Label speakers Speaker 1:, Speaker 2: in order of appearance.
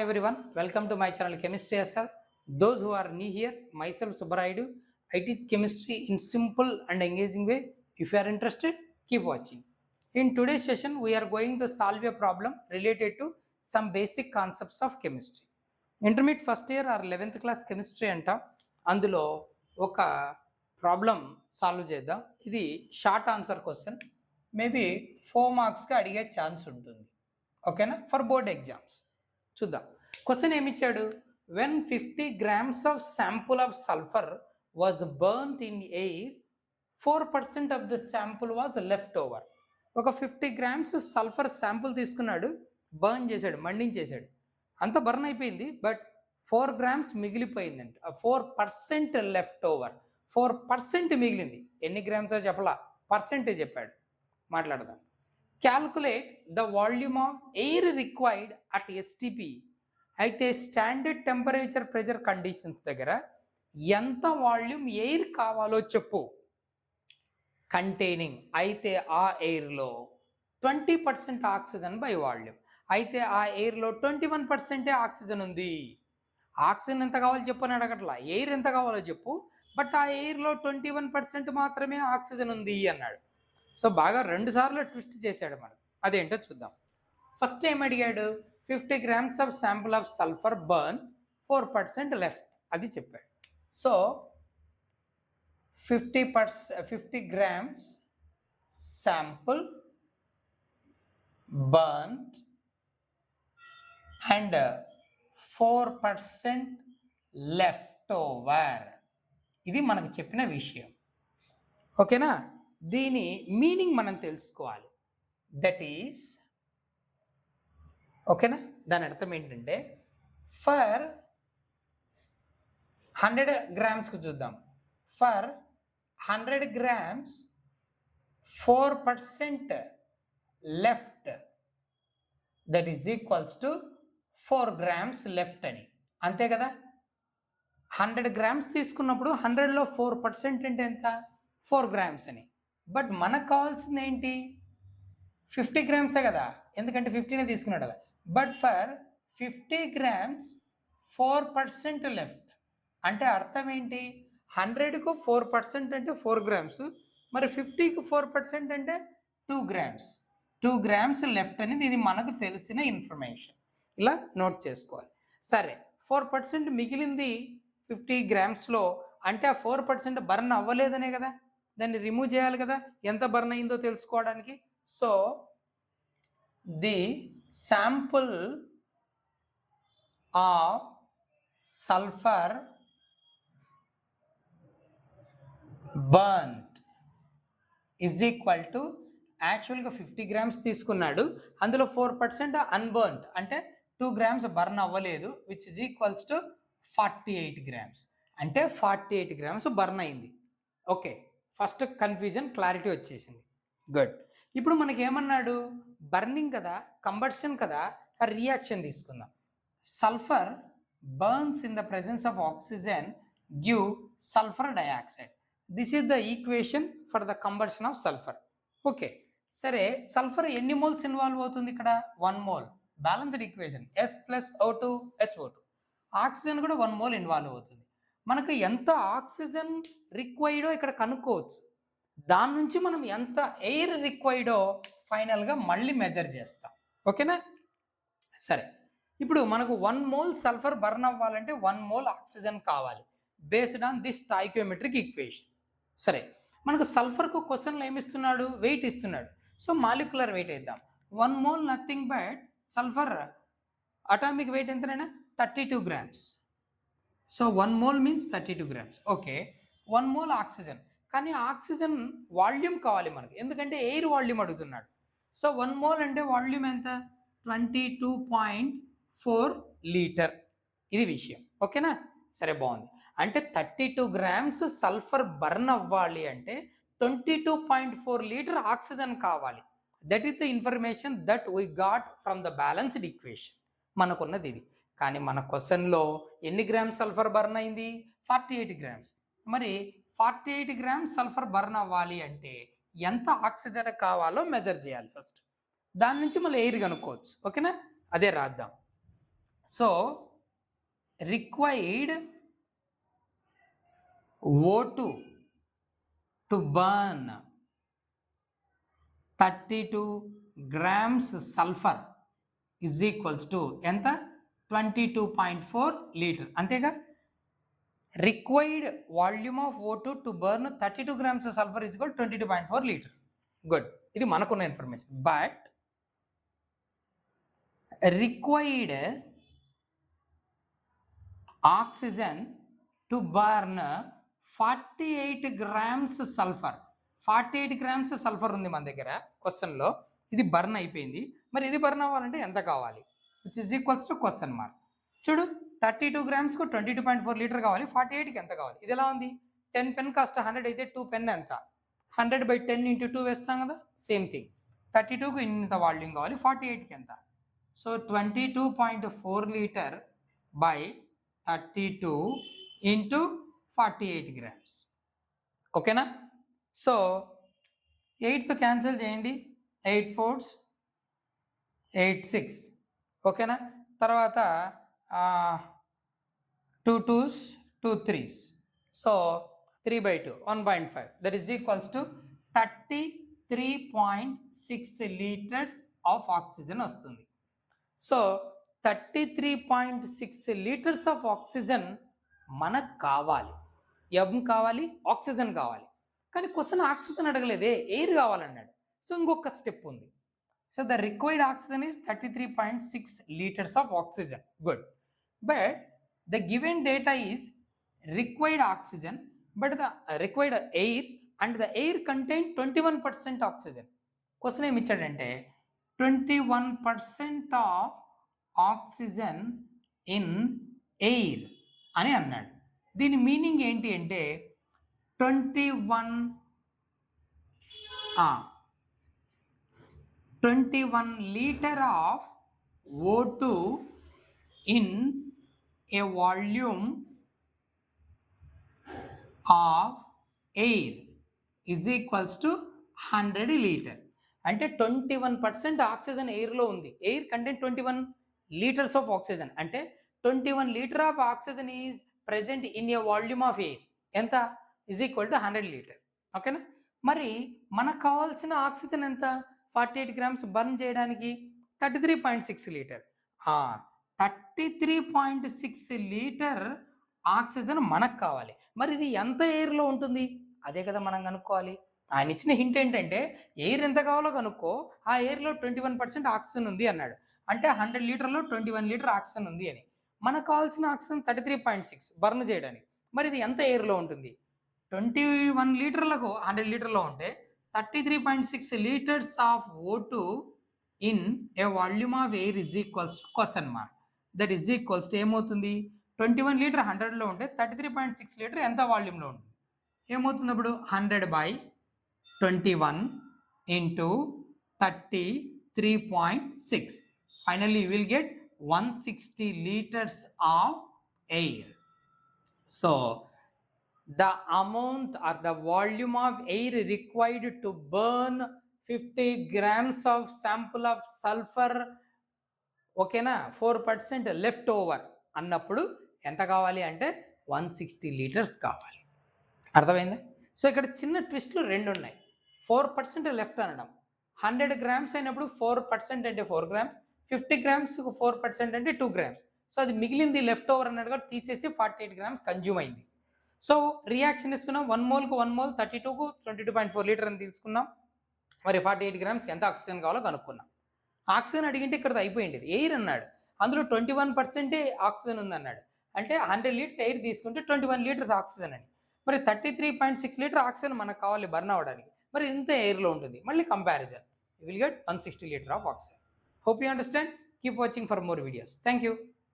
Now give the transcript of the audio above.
Speaker 1: everyone, welcome to my channel Chemistry SR. Those who are new here, myself Subbaraidu. I teach chemistry in simple and engaging way. If you are interested, keep watching. In today's session, we are going to solve a problem related to some basic concepts of chemistry. Intermediate first year or 11th class chemistry anta అందులో ఒక problem solve చేద్దాం. ఇది short answer question, maybe 4 మార్క్స్కి అడిగే chance ఉంటుంది. ఓకేనా, for board exams. చూద్దాం. Question ఏమిచ్చాడు? When 50 grams of sample of sulphur was burned in air, 4% of the sample was left over. ఒక 50 grams సల్ఫర్ శాంపుల్ తీసుకున్నాడు, బర్న్ చేశాడు, మండించేశాడు, అంత బర్న్ అయిపోయింది, బట్ 4 grams మిగిలిపోయిందంట. 4% లెఫ్ట్ ఓవర్, 4% మిగిలింది. ఎన్ని గ్రామ్స్ చెప్పలా, పర్సెంటేజ్ చెప్పాడు. మాట్లాడదాం. Calculate the volume of air required at STP. అయితే స్టాండర్డ్ టెంపరేచర్ ప్రెజర్ కండిషన్స్ దగ్గర ఎంత వాల్యూమ్ ఎయిర్ కావాలో చెప్పు. కంటైనింగ్, అయితే ఆ ఎయిర్లో 20% ఆక్సిజన్ బై వాల్యూమ్. అయితే ఆ ఎయిర్లో 21% ఆక్సిజన్ ఉంది. ఆక్సిజన్ ఎంత కావాలో చెప్పు అని అడగట్లా, ఎయిర్ ఎంత కావాలో చెప్పు, బట్ ఆ ఎయిర్లో 21% మాత్రమే ఆక్సిజన్ ఉంది అన్నాడు. సో బాగా 2 సార్లు ట్విస్ట్ చేశాడు మనం. అదేంటో చూద్దాం. ఫస్ట్ ఏం అడిగాడు? 50 grams of sample of sulphur burn, 4% left, అది చెప్పాడు. So 50 grams sample burned and 4% left over. ఇది మనకు చెప్పిన విషయం. ఓకేనా, దీని మీనింగ్ మనం తెలుసుకోవాలి. దట్ ఈస్, ఓకేనా, దాని అర్థం ఏంటంటే ఫర్ 100 grams చూద్దాం. For 100 grams 4% left, that is equals to 4 grams left అని. అంతే కదా. 100 grams తీసుకున్నప్పుడు 100లో 4% అంటే ఎంత? 4 grams అని. బట్ మనకు కావాల్సింది ఏంటి? 50 grams కదా, ఎందుకంటే 15 తీసుకున్నాడు కదా. బట్ ఫర్ 50 grams 4% లెఫ్ట్ అంటే అర్థం ఏంటి? 100కు 4% అంటే 4 grams, మరి 50కు 4% అంటే 2 grams. 2 grams లెఫ్ట్ అనేది ఇది మనకు తెలిసిన ఇన్ఫర్మేషన్. ఇలా నోట్ చేసుకోవాలి. సరే, 4% మిగిలింది 50 gramsలో, అంటే ఆ 4% బర్న్ అవ్వలేదనే కదా, దాన్ని రిమూవ్ చేయాలి కదా, ఎంత బర్న్ అయిందో తెలుసుకోవడానికి. So the sample of sulphur burned is equal to, యాక్చువల్గా 50 grams తీసుకున్నాడు, అందులో 4% అన్బర్న్డ్ అంటే 2 grams బర్న్ అవ్వలేదు, which is equals to 48 grams. అంటే 48 grams బర్న్ అయింది. ఓకే, ఫస్ట్ కన్ఫ్యూజన్ క్లారిటీ వచ్చేసింది. గుడ్. ఇప్పుడు మనకి ఏమన్నాడు? బర్నింగ్ కదా, కంబషన్ కదా, రియాక్షన్ తీసుకుందాం. Sulphur burns in the presence of oxygen give sulphur dioxide. This is the equation for the combustion of sulphur. Okay, సరే, సల్ఫర్ ఎన్ని మోల్స్ ఇన్వాల్వ్ అవుతుంది ఇక్కడ? 1 mole. Balanced equation, S + O2 SO2. Oxygen కూడా 1 mole involve అవుతుంది. మనకు ఎంత oxygen రిక్వైర్డో ఇక్కడ కనుక్కోవచ్చు. దాని నుంచి మనం ఎంత ఎయిర్ రిక్వైర్డో ఫైనల్గా మళ్ళీ మెజర్ చేస్తాం. ఓకేనా. సరే, ఇప్పుడు మనకు 1 mole సల్ఫర్ బర్న్ అవ్వాలంటే 1 mole ఆక్సిజన్ కావాలి, based on this stoichiometric equation. సరే, మనకు సల్ఫర్కు క్వశ్చన్లో ఏమిస్తున్నాడు? వెయిట్ ఇస్తున్నాడు. సో మాలిక్యులర్ వెయిట్ వేద్దాం. 1 mole nothing but sulphur atomic weight ఎంతనైనా 32 grams. So 1 mole means 32 grams. Okay, 1 mole oxygen, కానీ ఆక్సిజన్ వాల్యూమ్ కావాలి మనకు, ఎందుకంటే ఎయిర్ వాల్యూమ్ అడుగుతున్నాడు. సో 1 mole అంటే వాల్యూమ్ ఎంత? 22.4 లీటర్. ఇది విషయం. ఓకేనా. సరే, బాగుంది. అంటే 32 grams సల్ఫర్ బర్న్ అవ్వాలి అంటే 22.4 లీటర్ ఆక్సిజన్ కావాలి. That is the information that we got from the balanced equation. మనకున్నది ఇది. కానీ మన క్వశ్చన్లో ఎన్ని గ్రామ్స్ సల్ఫర్ బర్న్ అయింది? 48 grams. మరి 48 grams సల్ఫర్ బర్న్ అవ్వాలి అంటే ఎంత ఆక్సిజన్ కావాలో మెజర్ చేయాలి ఫస్ట్. దాని నుంచి మళ్ళీ ఎయిర్ కనుక్కోవచ్చు. ఓకేనా, అదే రాద్దాం. So required O2 to burn 32 grams sulphur is equals to ఎంత 22.4 లీటర్ అంతేగా. Required volume of O2 to burn 32 grams sulphur is equal 22.4 litre. Good, ఇది మనకున్న information. But required oxygen to burn 48 grams sulphur. 48 grams sulphur ఉంది మన దగ్గర క్వశ్చన్లో. ఇది burn అయిపోయింది. మరి ఇది బర్న్ అవ్వాలంటే ఎంత కావాలి, which is equals to question mark. చూడు, 32 grams-కు 22.4 లీటర్ కావాలి. 48కి ఎంత కావాలి? ఇది ఎలా ఉంది? 10 పెన్ కాస్ట్ 100 అయితే 2 పెన్ ఎంత? 100/10 × 2 వేస్తాం కదా, సేమ్ థింగ్. 32కు ఇంత వాల్యూమ్ కావాలి. 48కి ఎంత? So 22.4 litre by 32 × 48 grams. ఓకేనా? సో 8తో క్యాన్సిల్ చేయండి. 8 4s 8 6. ఓకేనా? తర్వాత 2 2s 2 3s. So 3/2 1.5, that is equals to 33.6 litres of oxygen వస్తుంది. సో 33.6 లీటర్స్ ఆఫ్ ఆక్సిజన్ మనకు కావాలి. ఏం కావాలి? ఆక్సిజన్ కావాలి. కానీ క్వశ్చన్ ఆక్సిజన్ అడగలేదే, ఎయిర్ కావాలన్నాడు. సో ఇంకొక స్టెప్ ఉంది. So the required oxygen is 33.6 litres of oxygen. Good, but the given data is required oxygen but the required air and the air contain 21% oxygen. Question ఏమి ఇచ్చాడంటే 21% of oxygen in air అని అన్నాడు. దీని meaning ఏంటి అంటే 21 litre of O2 in a volume of air is equals to 100 litre. అంటే 21% oxygen ఎయిర్లో ఉంది. Air content 21 litres of oxygen. అంటే 21 litre of oxygen is present in a volume of air. ఎంత? Is equal to 100 litre. ఓకేనా? మరి మనకు కావాల్సిన oxygen ఎంత? 48 grams బర్న్ చేయడానికి 33.6 లీటర్. 33.6 లీటర్ ఆక్సిజన్ మనకు కావాలి. మరి ఇది ఎంత ఎయిర్లో ఉంటుంది? అదే కదా మనం కనుక్కోవాలి. ఆయన ఇచ్చిన హింట్ ఏంటంటే ఎయిర్ ఎంత కావాలో కనుక్కో, ఆ ఎయిర్లో 21% ఆక్సిజన్ ఉంది అన్నాడు. అంటే 100 లీటర్లో 21 లీటర్ ఆక్సిజన్ ఉంది అని. మనకు కావాల్సిన ఆక్సిజన్ 33.6 బర్న్ చేయడానికి. మరి ఇది ఎంత ఎయిర్లో ఉంటుంది? 21 లీటర్లకు 100 లీటర్లో ఉంటే 33.6 litres of O2 in a volume of air is equals to question mark. That is equals to ఏమవుతుంది? 21 లీటర్ 100లో ఉంటే 33.6 లీటర్ ఎంత వాల్యూమ్లో ఉంటుంది? ఏమవుతుంది అప్పుడు? 100/21 × 33.6. Finally you will get 160 liters of air. So the amount or the volume of air required to burn 50 grams of sample of sulfur, ఓకేనా, 4% left over అన్నప్పుడు ఎంత కావాలి అంటే 160 లీటర్స్ కావాలి. అర్థమైందా? సో ఇక్కడ చిన్న ట్విస్ట్లు 2 ఉన్నాయి. 4% లెఫ్ట్ అనడం, 100 grams అయినప్పుడు 4% అంటే 4 grams, 50 grams 4% అంటే 2 grams. సో అది మిగిలింది లెఫ్ట్ ఓవర్ అన్నట్టుగా తీసేసి 48 grams కన్జ్యూమ్ అయింది. సో రియాక్షన్ తీసుకున్నాం. 1 మోల్కు 1 మోల్ 32కు 22.4 లీటర్ అని తీసుకున్నాం. మరి 48 గ్రామ్స్కి ఎంత ఆక్సిజన్ కావాలో కనుక్కున్నాం. ఆక్సిజన్ అడిగింటే ఇక్కడ అయిపోయింది. ఎయిర్ అన్నాడు, అందులో 21% ఆక్సిజన్ ఉందన్నాడు. అంటే 100 లీటర్ ఎయిర్ తీసుకుంటే 21 లీటర్స్ ఆక్సిజన్ అని. మరి 33.6 లీటర్ ఆక్సిజన్ మనకు కావాలి బర్న్ అవ్వడానికి. మరి ఇంత ఎయిర్లో ఉంటుంది. మళ్ళీ comparison, you will get 160 litre of oxygen. Hope you understand. Keep watching for more videos. Thank you.